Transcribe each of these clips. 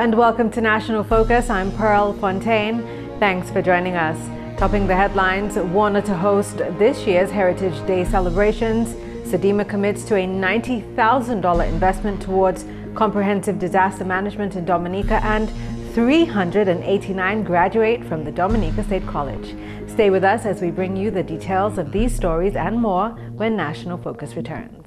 and welcome to National Focus. I'm Pearl Fontaine. Thanks for joining us. Topping the headlines, Warner to host this year's Heritage Day celebrations. SEDIMA commits to a $90,000 investment towards comprehensive disaster management in Dominica, and 389 graduate from the Dominica State College. Stay with us as we bring you the details of these stories and more when National Focus returns.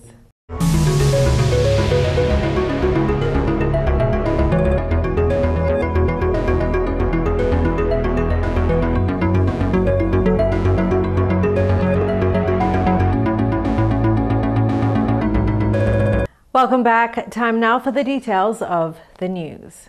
Welcome back. Time now for the details of the news.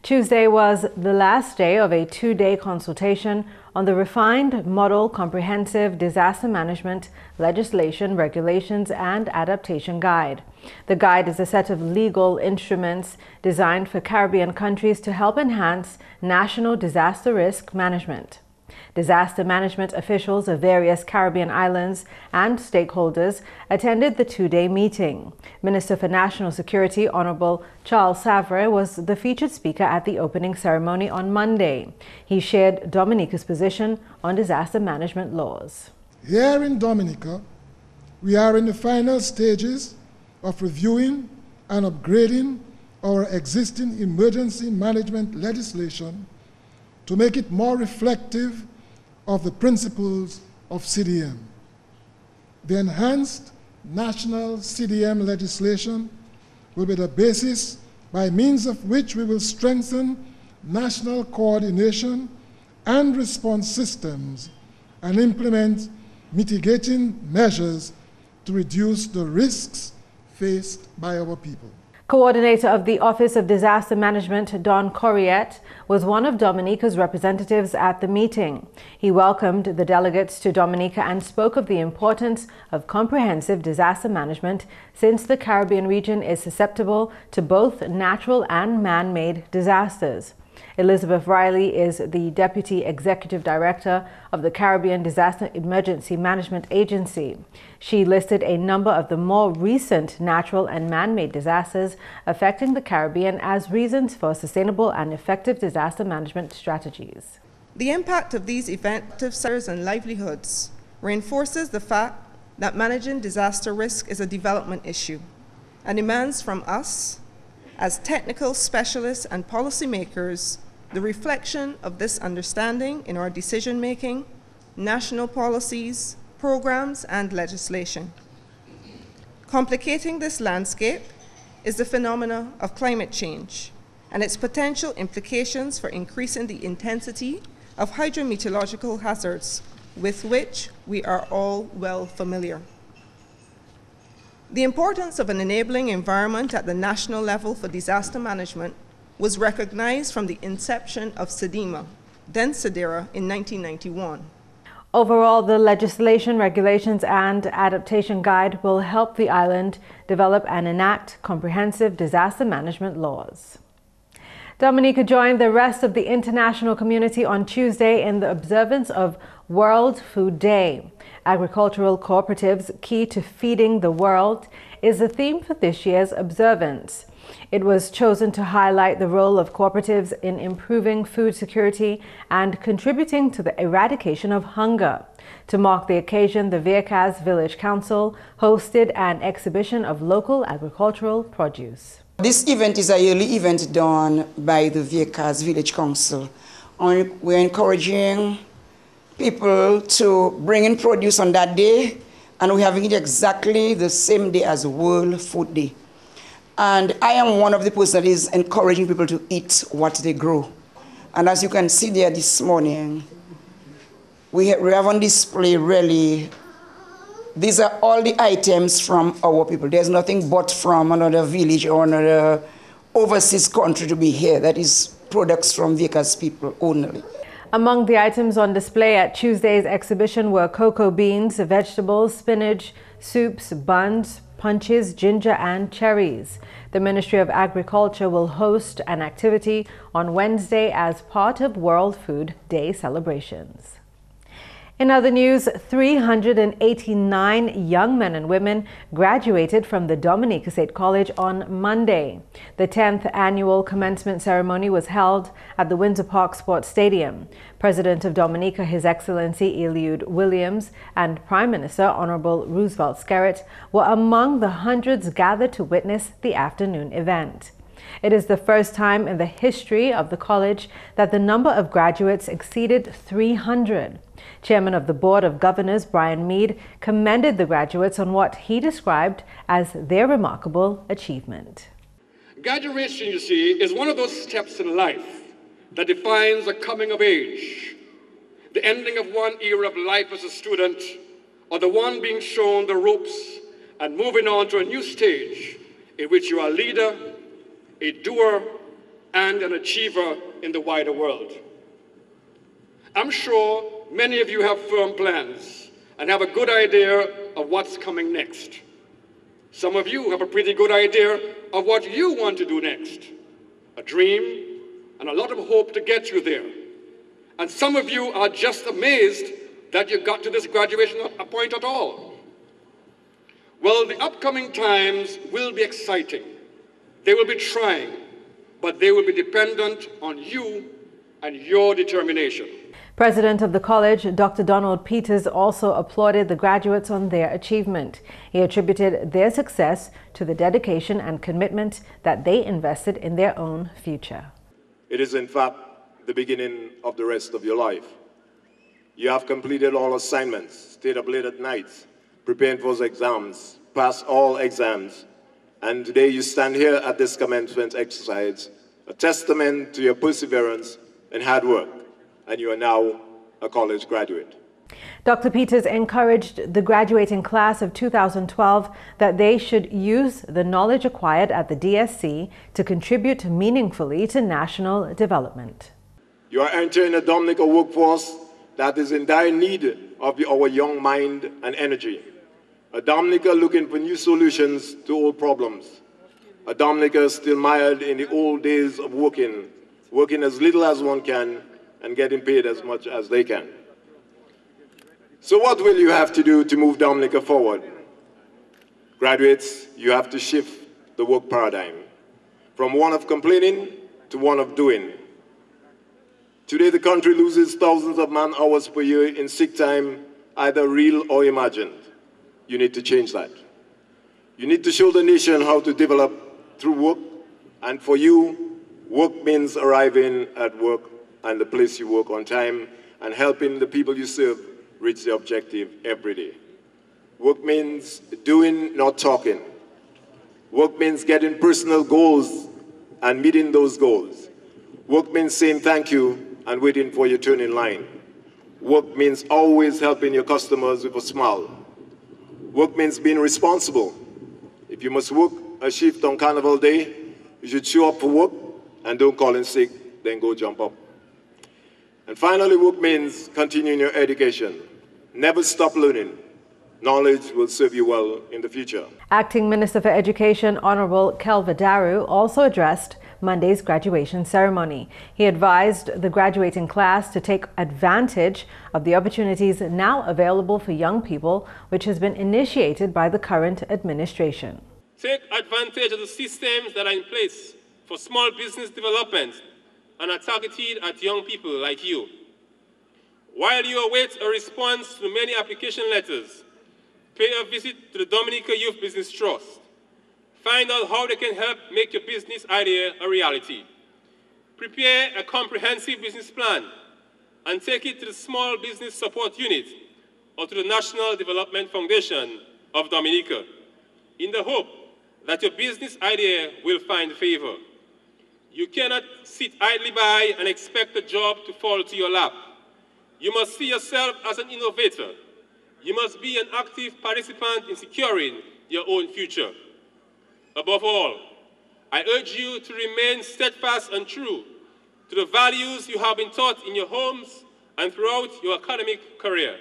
Tuesday was the last day of a two-day consultation on the refined Model Comprehensive Disaster Management Legislation, Regulations and Adaptation Guide. The guide is a set of legal instruments designed for Caribbean countries to help enhance national disaster risk management. Disaster management officials of various Caribbean islands and stakeholders attended the two-day meeting. Minister for National Security, Honorable Charles Savre, was the featured speaker at the opening ceremony on Monday. He shared Dominica's position on disaster management laws. Here in Dominica, we are in the final stages of reviewing and upgrading our existing emergency management legislation to make it more reflective of the principles of CDM. The enhanced national CDM legislation will be the basis by means of which we will strengthen national coordination and response systems and implement mitigating measures to reduce the risks faced by our people. Coordinator of the Office of Disaster Management, Don Corriette, was one of Dominica's representatives at the meeting. He welcomed the delegates to Dominica and spoke of the importance of comprehensive disaster management since the Caribbean region is susceptible to both natural and man-made disasters. Elizabeth Riley is the Deputy Executive Director of the Caribbean Disaster Emergency Management Agency. She listed a number of the more recent natural and man-made disasters affecting the Caribbean as reasons for sustainable and effective disaster management strategies. The impact of these events on lives and livelihoods reinforces the fact that managing disaster risk is a development issue and demands from us, as technical specialists and policymakers, the reflection of this understanding in our decision-making, national policies, programs, and legislation. Complicating this landscape is the phenomena of climate change and its potential implications for increasing the intensity of hydrometeorological hazards with which we are all well familiar. The importance of an enabling environment at the national level for disaster management was recognized from the inception of SEDIMA, then SEDERA, in 1991. Overall, the legislation, regulations, and adaptation guide will help the island develop and enact comprehensive disaster management laws. Dominica joined the rest of the international community on Tuesday in the observance of World Food Day. Agricultural cooperatives key to feeding the world is the theme for this year's observance. It was chosen to highlight the role of cooperatives in improving food security and contributing to the eradication of hunger. To mark the occasion, the GIS Village Council hosted an exhibition of local agricultural produce. This event is a yearly event done by the GIS Village Council. We're encouraging people to bring in produce on that day, and we're having it exactly the same day as World Food Day. And I am one of the persons that is encouraging people to eat what they grow. And as you can see there this morning, we have on display really, these are all the items from our people. There's nothing but from another village or another overseas country to be here. That is products from GIS people only. Among the items on display at Tuesday's exhibition were cocoa beans, vegetables, spinach, soups, buns, punches, ginger, and cherries. The Ministry of Agriculture will host an activity on Wednesday as part of World Food Day celebrations. In other news, 389 young men and women graduated from the Dominica State College on Monday. The 10th annual commencement ceremony was held at the Windsor Park Sports Stadium. President of Dominica, His Excellency Eliud Williams, and Prime Minister Honorable Roosevelt Skerrit were among the hundreds gathered to witness the afternoon event. It is the first time in the history of the college that the number of graduates exceeded 300. Chairman of the Board of Governors, Brian Mead, commended the graduates on what he described as their remarkable achievement. Graduation, you see, is one of those steps in life that defines a coming of age, the ending of one era of life as a student, or the one being shown the ropes and moving on to a new stage in which you are a leader, a doer, and an achiever in the wider world. I'm sure many of you have firm plans and have a good idea of what's coming next. Some of you have a pretty good idea of what you want to do next, a dream and a lot of hope to get you there. And some of you are just amazed that you got to this graduation point at all. Well, the upcoming times will be exciting. They will be trying, but they will be dependent on you and your determination. President of the college, Dr. Donald Peters, also applauded the graduates on their achievement. He attributed their success to the dedication and commitment that they invested in their own future. It is, in fact, the beginning of the rest of your life. You have completed all assignments, stayed up late at night, preparing for exams, passed all exams, and today you stand here at this commencement exercise, a testament to your perseverance and hard work, and you are now a college graduate. Dr. Peters encouraged the graduating class of 2012 that they should use the knowledge acquired at the DSC to contribute meaningfully to national development. You are entering a Dominica workforce that is in dire need of our young mind and energy. A Dominica looking for new solutions to old problems. A Dominica still mired in the old days of working as little as one can and getting paid as much as they can. So what will you have to do to move Dominica forward? Graduates, you have to shift the work paradigm from one of complaining to one of doing. Today, the country loses thousands of man-hours per year in sick time, either real or imagined. You need to change that. You need to show the nation how to develop through work, and for you, work means arriving at work and the place you work on time and helping the people you serve reach their objective every day. Work means doing, not talking. Work means getting personal goals and meeting those goals. Work means saying thank you and waiting for your turn in line. Work means always helping your customers with a smile. Work means being responsible. If you must work a shift on Carnival Day, you should show up for work and don't call in sick, then go jump up. And finally, work means continuing your education. Never stop learning. Knowledge will serve you well in the future. Acting Minister for Education, Honorable Kelva Daru, also addressed Monday's graduation ceremony. He advised the graduating class to take advantage of the opportunities now available for young people, which has been initiated by the current administration. Take advantage of the systems that are in place for small business development and are targeted at young people like you. While you await a response to many application letters, pay a visit to the Dominica Youth Business Trust. Find out how they can help make your business idea a reality. Prepare a comprehensive business plan and take it to the Small Business Support Unit or to the National Development Foundation of Dominica in the hope that your business idea will find favor. You cannot sit idly by and expect a job to fall to your lap. You must see yourself as an innovator. You must be an active participant in securing your own future. Above all, I urge you to remain steadfast and true to the values you have been taught in your homes and throughout your academic career.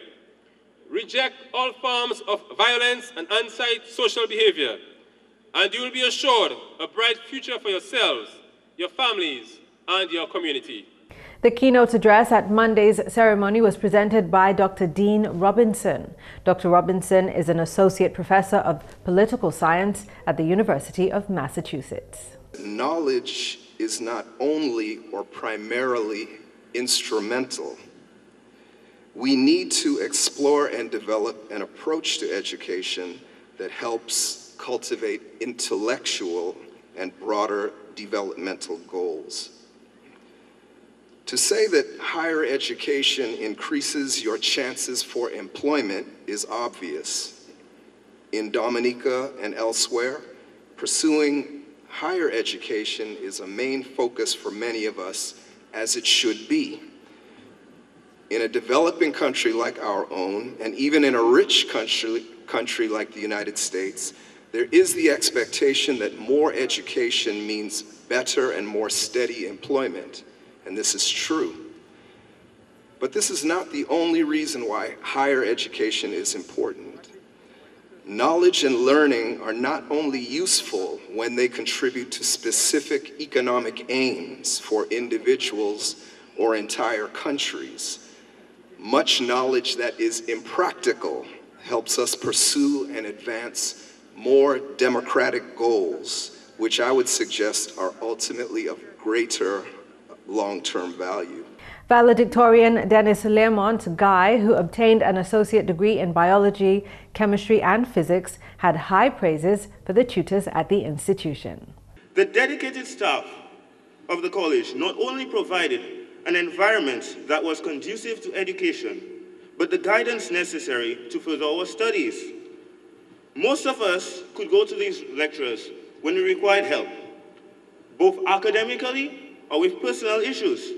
Reject all forms of violence and anti-social behavior, and you will be assured a bright future for yourselves, your families, and your community. The keynote address at Monday's ceremony was presented by Dr. Dean Robinson. Dr. Robinson is an associate professor of political science at the University of Massachusetts. Knowledge is not only or primarily instrumental. We need to explore and develop an approach to education that helps cultivate intellectual and broader developmental goals. To say that higher education increases your chances for employment is obvious. In Dominica and elsewhere, pursuing higher education is a main focus for many of us, as it should be. In a developing country like our own, and even in a rich country like the United States, there is the expectation that more education means better and more steady employment. And this is true. But this is not the only reason why higher education is important. Knowledge and learning are not only useful when they contribute to specific economic aims for individuals or entire countries. Much knowledge that is impractical helps us pursue and advance more democratic goals, which I would suggest are ultimately of greater long-term value. Valedictorian Dennis Lermont Guy, who obtained an associate degree in biology, chemistry, and physics, had high praises for the tutors at the institution. The dedicated staff of the college not only provided an environment that was conducive to education, but the guidance necessary to further our studies. Most of us could go to these lecturers when we required help, both academically or with personal issues.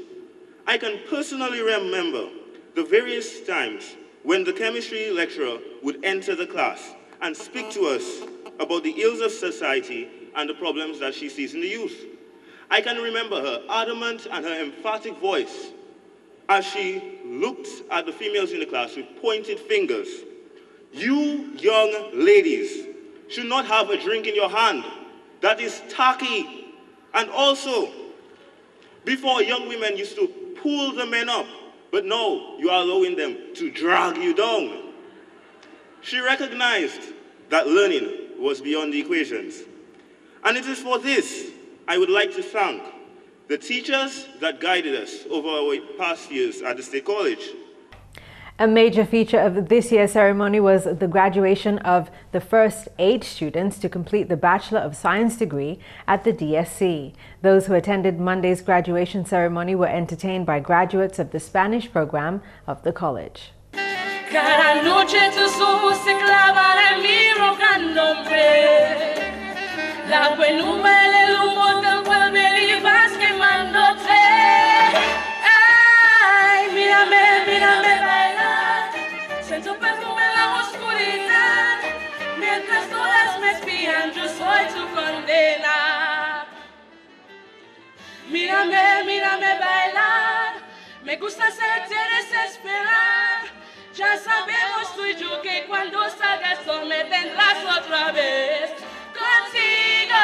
I can personally remember the various times when the chemistry lecturer would enter the class and speak to us about the ills of society and the problems that she sees in the youth. I can remember her adamant and her emphatic voice as she looked at the females in the class with pointed fingers. You young ladies should not have a drink in your hand. That is tacky. And also, before, young women used to pull the men up, but now you are allowing them to drag you down. She recognized that learning was beyond the equations. And it is for this I would like to thank the teachers that guided us over our past years at the State College. A major feature of this year's ceremony was the graduation of the first 8 students to complete the Bachelor of Science degree at the DSC. Those who attended Monday's graduation ceremony were entertained by graduates of the Spanish program of the college. Siento perfume en la oscuridad, mientras todas me espían, yo soy tu condena. Mírame, mírame bailar, me gusta hacerte desesperar. Ya sabemos tú y yo que cuando salgas tú me tendrás otra vez contigo.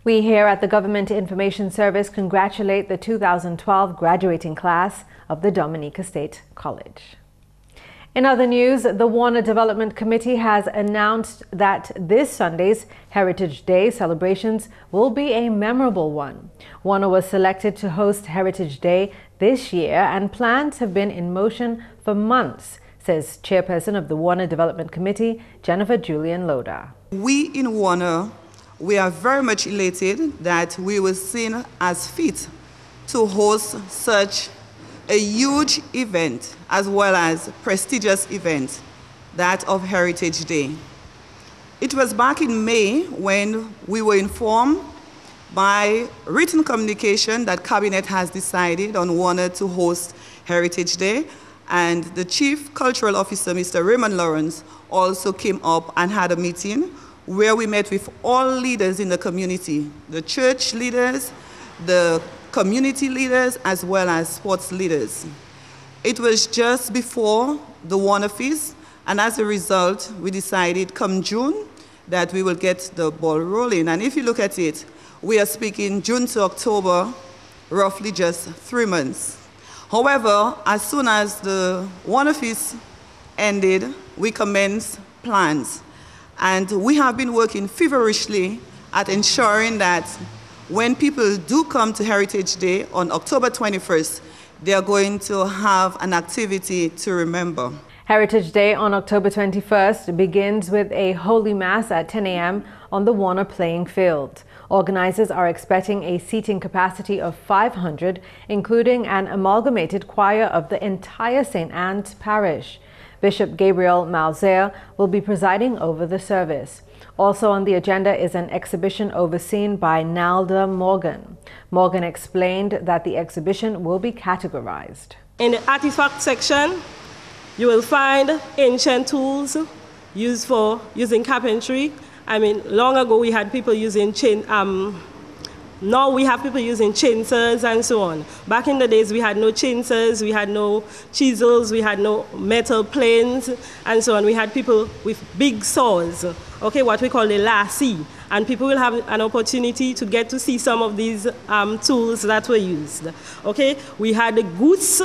We here at the Government Information Service congratulate the 2012 graduating class of the Dominica State College. In other news, the Warner Development Committee has announced that this Sunday's Heritage Day celebrations will be a memorable one. Warner was selected to host Heritage Day this year, and plans have been in motion for months, says Chairperson of the Warner Development Committee, Jennifer Julian Loda. We in Warner, we are very much elated that we were seen as fit to host such a huge event as well as prestigious event, that of Heritage Day. It was back in May when we were informed by written communication that Cabinet has decided on Warner to host Heritage Day, and the Chief Cultural Officer, Mr. Raymond Lawrence, also came up and had a meeting where we met with all leaders in the community, the church leaders, the community leaders, as well as sports leaders. It was just before the Warner Feast, and as a result, we decided come June that we will get the ball rolling. And if you look at it, we are speaking June to October, roughly just 3 months. However, as soon as the Warner Feast ended, we commenced plans. And we have been working feverishly at ensuring that when people do come to Heritage Day on October 21st, they are going to have an activity to remember. Heritage Day on October 21st begins with a Holy Mass at 10 a.m. on the Warner playing field. Organizers are expecting a seating capacity of 500, including an amalgamated choir of the entire St. Anne's Parish. Bishop Gabriel Malzer will be presiding over the service. Also on the agenda is an exhibition overseen by Nalda Morgan. Morgan explained that the exhibition will be categorized. In the artifact section, you will find ancient tools used for using carpentry. I mean, long ago we had people using now we have people using chainsaws and so on. Back in the days we had no chainsaws, we had no chisels, we had no metal planes and so on. We had people with big saws, okay, what we call the lassie. And people will have an opportunity to get to see some of these tools that were used. Okay, we had the goose.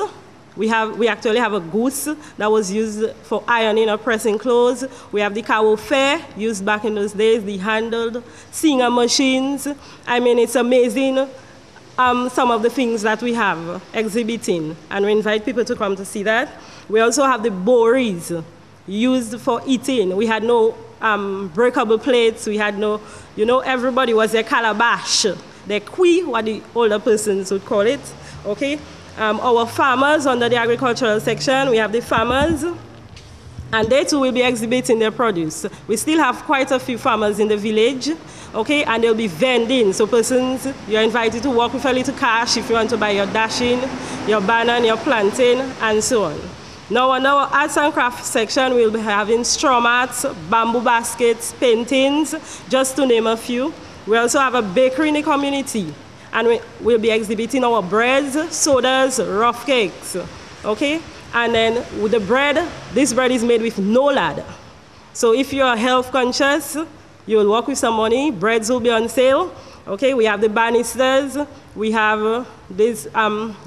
We actually have a goose that was used for ironing or pressing clothes. We have the cow fair used back in those days, the handled singer machines. I mean, it's amazing some of the things that we have exhibiting, and we invite people to come to see that. We also have the bories used for eating. We had no breakable plates. We had no, everybody was a calabash. The kui, what the older persons would call it, okay? Our farmers under the agricultural section, we have the farmers, and they too will be exhibiting their produce. We still have quite a few farmers in the village, okay, and they'll be vending. So persons, you're invited to walk with a little cash if you want to buy your dashing, your banana, your plantain, and so on. Now in our arts and crafts section, we'll be having straw mats, bamboo baskets, paintings, just to name a few. We also have a bakery in the community. And we'll be exhibiting our breads, sodas, rough cakes, okay? And then with the bread, this bread is made with no lard. So if you're health conscious, you'll work with some money, breads will be on sale, okay? We have the banisters, we have this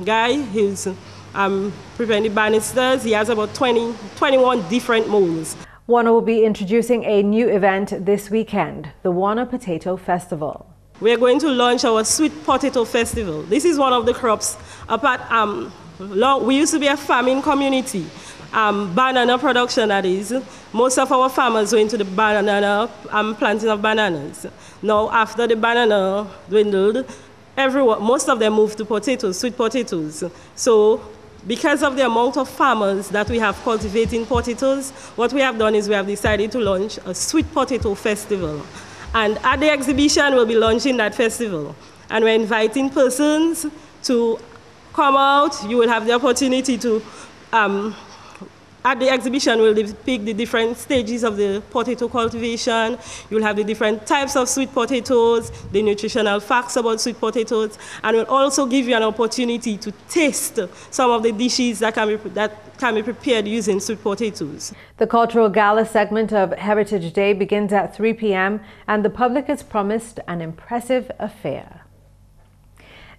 guy who's preparing the banisters. He has about 21 different molds. Warner will be introducing a new event this weekend, the Warner Potato Festival. We're going to launch our Sweet Potato Festival. This is one of the crops. We used to be a farming community, banana production that is. Most of our farmers went to the banana, planting of bananas. Now after the banana dwindled, most of them moved to potatoes, sweet potatoes. So because of the amount of farmers that we have cultivating potatoes, what we have done is we have decided to launch a Sweet Potato Festival. And at the exhibition, we'll be launching that festival. And we're inviting persons to come out. You will have the opportunity to, at the exhibition, we'll depict the different stages of the potato cultivation. You'll have the different types of sweet potatoes, the nutritional facts about sweet potatoes, and we'll also give you an opportunity to taste some of the dishes that can be prepared using sweet potatoes. The Cultural Gala segment of Heritage Day begins at 3 p.m. and the public is promised an impressive affair.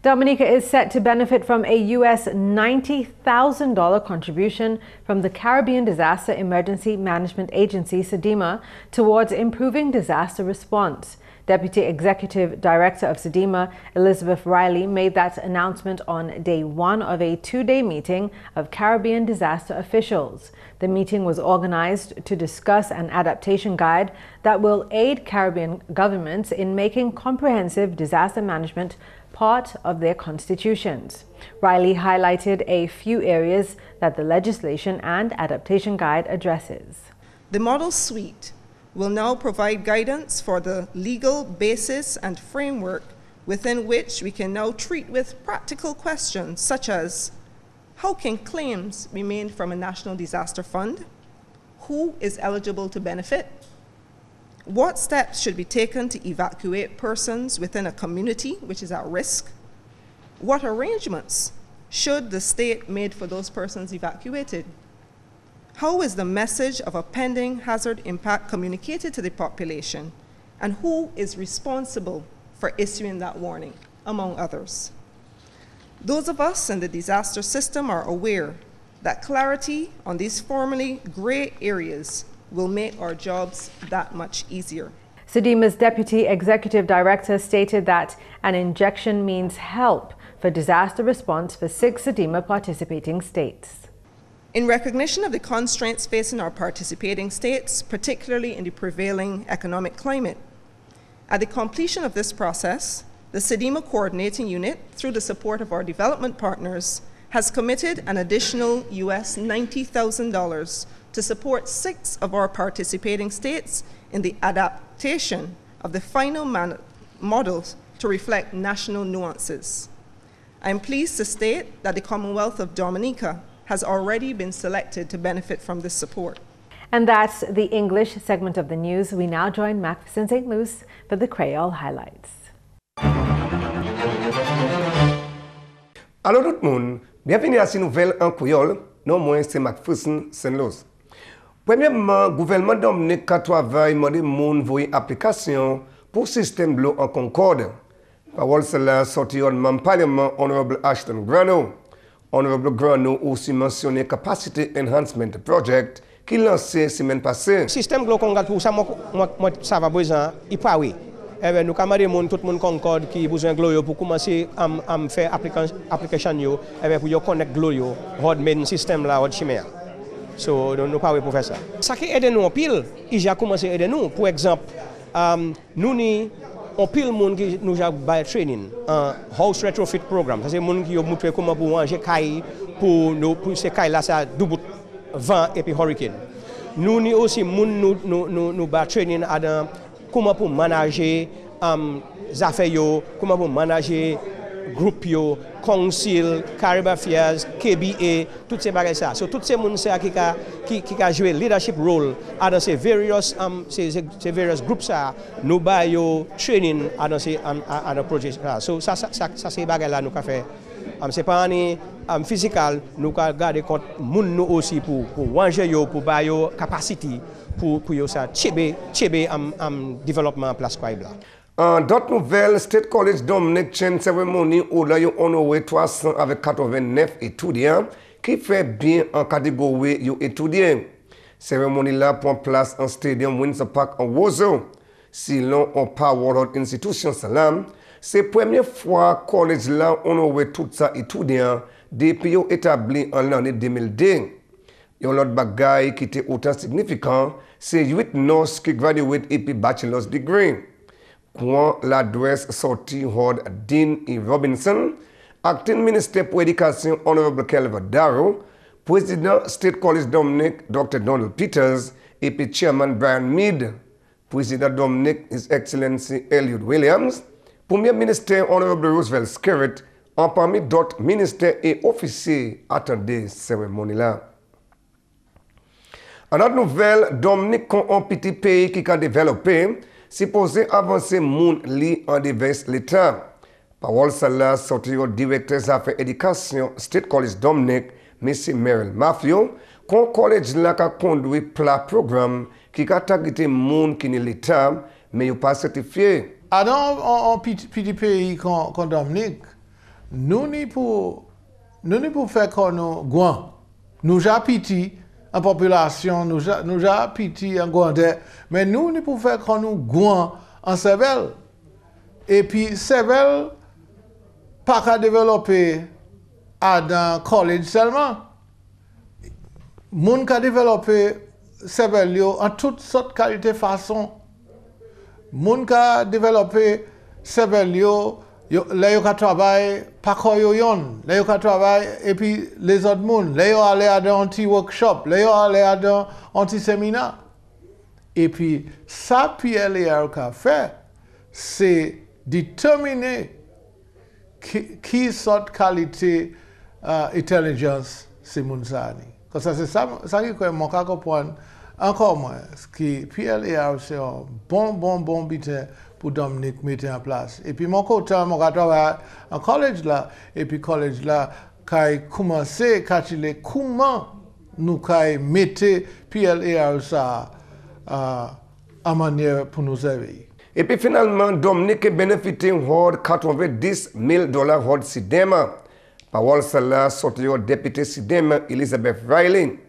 Dominica is set to benefit from a U.S. $90,000 contribution from the Caribbean Disaster Emergency Management Agency, SEDEMA, towards improving disaster response. Deputy Executive Director of SEDEMA, Elizabeth Riley, made that announcement on day one of a two-day meeting of Caribbean disaster officials. The meeting was organized to discuss an adaptation guide that will aid Caribbean governments in making comprehensive disaster management part of their constitutions. Riley highlighted a few areas that the legislation and adaptation guide addresses. The model suite will now provide guidance for the legal basis and framework within which we can now treat with practical questions such as, how can claims be made from a national disaster fund? Who is eligible to benefit? What steps should be taken to evacuate persons within a community which is at risk? What arrangements should the state make for those persons evacuated? How is the message of a pending hazard impact communicated to the population? And who is responsible for issuing that warning, among others. Those of us in the disaster system are aware that clarity on these formerly gray areas will make our jobs that much easier. SEDIMA's Deputy Executive Director stated that an injection means help for disaster response for 6 SEDIMA participating states. In recognition of the constraints facing our participating states, particularly in the prevailing economic climate, at the completion of this process, the SEDIMA Coordinating Unit, through the support of our development partners, has committed an additional US $90,000 to support 6 of our participating states in the adaptation of the final models to reflect national nuances. I am pleased to state that the Commonwealth of Dominica has already been selected to benefit from this support. And that's the English segment of the news. We now join Max in St. Louis for the Creole highlights. Allô tout le monde, bienvenue à ces nouvelles en créole. Non moins c'est Max Fussen Saint-Louis. Premièrement, le gouvernement Dominique a travaillé demandé moun voyer application pour système de l'eau en Concorde. Parole cela sorti en membre parlement Honorable Ashton Grano. Honorable Grano aussi mentionné Capacity Enhancement Project qui lancé semaine passée. Système de l'eau Concorde pour ça ça va besoin il pas oui. Nous camarades tout le monde concorde qui besoin de l'eau pour commencer à faire application yo pour yo connect l'eau yo hod main système là hod chimère. So nous pas pour faire ça. Ça qui aide nous en pile, il a commencé à aider nous. Par exemple, nous ni en pile monde qui nous a by training un house retrofit programme. Ça c'est monde qui ont montré comment pour ranger caille pour ces cailles là ça double vent et puis hurricane. Nous ni aussi monde nous by training à comment pour manager affaires yo, comment pour manager groupe yo, council, Caribbean Affairs, KBA, toutes ces bagages ça. So toutes ces monde ça qui a joué leadership role dans ces various groupes ça, nous ba yo training dans ces projets là. So ça ces bagages là nous ca fait c'est pas ni physical, nous ca garder compte monde nous aussi pour ranger yo pour ba yo capacity pour yo ça chebe développement en place quoi là. En d'autres nouvelles, State College Dominic Chen cérémonie où là ils ont honoré 300 avec 89 étudiants qui fait bien en catégorie yo étudiants. Cérémonie là prend place en stadium Windsor Park en Wozo. Si l'on en Power Institution Salam, c'est la première fois que le collège là honoré tout ça étudiants depuis yo établi en l'année 2002. Yon l'autre bagaille qui était autant significant, c'est 8 nurses qui graduate et puis bachelor's degree. Quand l'adresse sortie Hord Dean E. Robinson, Acting Minister pour Éducation Honorable Kelvin Darrow, Président State College Dominic Dr. Donald Peters et puis Chairman Brian Mead, Président Dominic His Excellency Eliud Williams, Premier Ministre Honorable Roosevelt Skerritt, en parmi d'autres ministères et officiers attendaient cérémonie-là. En autre nouvelle, Dominique est un petit pays qui a développé, supposé avancer moun li en divers l'État. Parole cela sorti au directeur des affaires éducation State College Dominic, M. Merrill Matthew, qu'on collège là a conduit plat programme qui a targeté moun qui n'est l'État, mais il pas certifié. En petit pays comme Dominique, nous ni pour faire comme nous gouan, nous avons petit en population, nous avons petit en grandeur, mais nous ni pour faire comme nous gouan en cervelle. Et puis cervelle pas qu'à développer dans collège seulement. Moun ka développer cervelle en toutes sortes de qualités façon. Moun ka développer cervelle là yo ka travail pas ko yo yon, là yo ka travail et puis les autres moun, là yo aller à un petit workshop, là yo aller à un petit séminaire. Et puis ça PLAR ka fait c'est déterminer qui sorte qualité intelligence c'est moun sa ni. Parce que c'est ça qui est mon cas comprendre encore moins que PLAR c'est un bon bitin pour Dominique mettre en place. Et puis mon côté mon travail en collège là et puis collège là qui commencer calculer comment nous mettre PLAR ça en manière pour nous servir. Et puis finalement, Dominique est bénéficié de $90 000 de Sidema. Parole cela sorti au député Sidema Elizabeth Riley.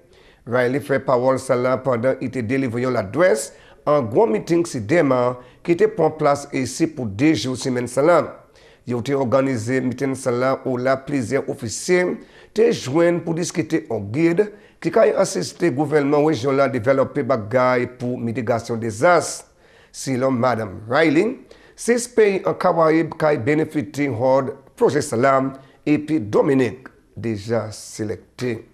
Riley fait parole cela pendant qu'il était délivré l'adresse en gros meeting Sidema qui était en place ici pour 2 jours semaine cela. Il a été organisé meeting cela où la plusieurs officiers te joignent pour discuter au guide qui a assisté au gouvernement régional à développer bagaille pour mitigation des désastres. Selon Madame Riley, 6 pays en Caraïbes qui ont bénéficié du projet Salam et puis Dominique déjà sélecté.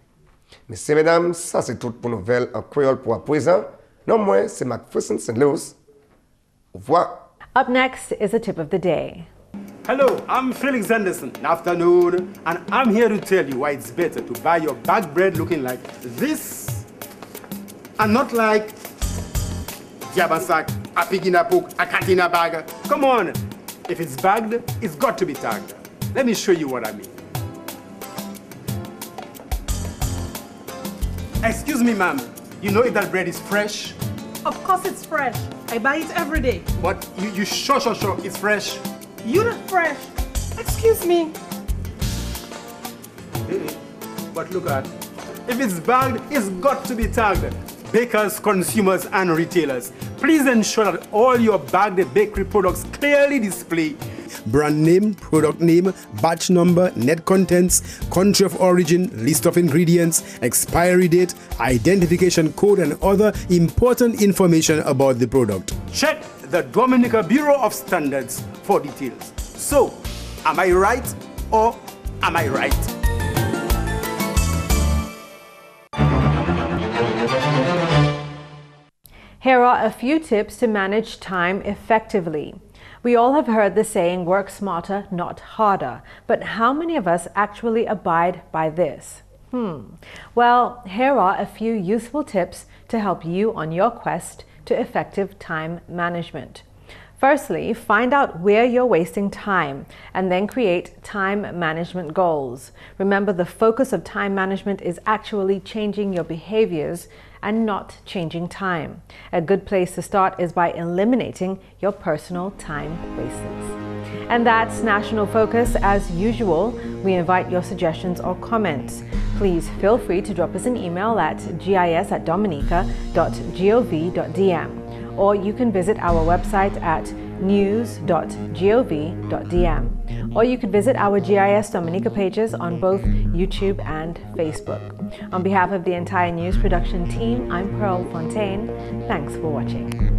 Messieurs, mesdames, ça c'est tout pour nouvelles en créole pour à présent. Non, moi, c'est Macpherson St. Louis. Au revoir. Up next is a tip of the day. Hello, I'm Felix Anderson. Afternoon, and I'm here to tell you why it's better to buy your bag bread looking like this and not like Jabasak, a pig in a book, a cat in a bag. Come on, if it's bagged, it's got to be tagged. Let me show you what I mean. Excuse me, ma'am. You know if that bread is fresh? Of course it's fresh. I buy it every day. But you sure it's fresh? You're not fresh. Excuse me. Hey, but look at, if it's bagged, it's got to be tagged. Bakers, consumers, and retailers, please ensure that all your bagged bakery products clearly display brand name, product name, batch number, net contents, country of origin, list of ingredients, expiry date, identification code, and other important information about the product. Check the Dominica Bureau of Standards for details. So, am I right or am I right? Here are a few tips to manage time effectively. We all have heard the saying, work smarter, not harder. But how many of us actually abide by this? Well, here are a few useful tips to help you on your quest to effective time management. Firstly, find out where you're wasting time and then create time management goals. Remember, the focus of time management is actually changing your behaviors and not changing time. A good place to start is by eliminating your personal time wasters. And that's National Focus. As usual, we invite your suggestions or comments. Please feel free to drop us an email at gis@dominica.gov.dm, or you can visit our website at news.gov.dm, or you could visit our GIS Dominica pages on both YouTube and Facebook. On behalf of the entire news production team, I'm Pearl Fontaine. Thanks for watching.